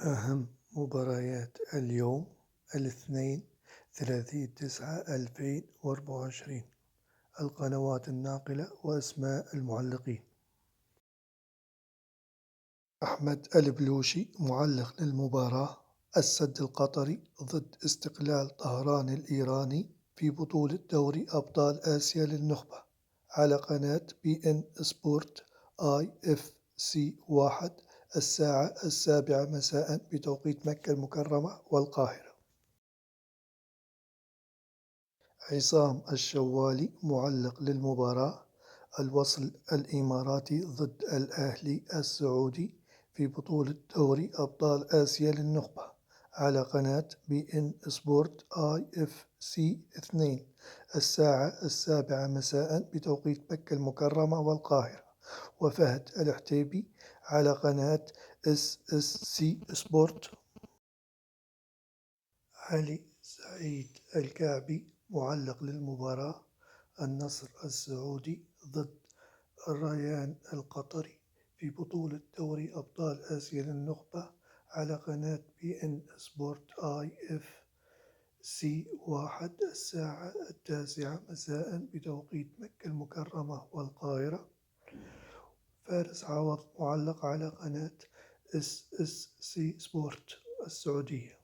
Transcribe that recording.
أهم مباريات اليوم الاثنين 30/9/2024. القنوات الناقلة وأسماء المعلقين: أحمد البلوشي معلق للمباراة. السد القطري ضد استقلال طهران الإيراني في بطولة دوري أبطال آسيا للنخبة على قناة BN سبورت IFC1 الساعة 7 مساء بتوقيت مكة المكرمة والقاهرة. عصام الشوالي معلق للمباراة. الوصل الإماراتي ضد الأهلي السعودي في بطولة دوري أبطال آسيا للنخبة على قناة BN سبورت IFC2 الساعة 7 مساء بتوقيت مكة المكرمة والقاهرة. وفهد العتيبي على قناة SSC سبورت. علي سعيد الكعبي معلق للمباراة. النصر السعودي ضد الريان القطري في بطولة دوري أبطال آسيا للنخبة على قناة BN سبورت IFC1 الساعة 9 مساء بتوقيت مكة المكرمة والقاهرة. فارس عوض معلق على قناة SSC سبورت السعودية.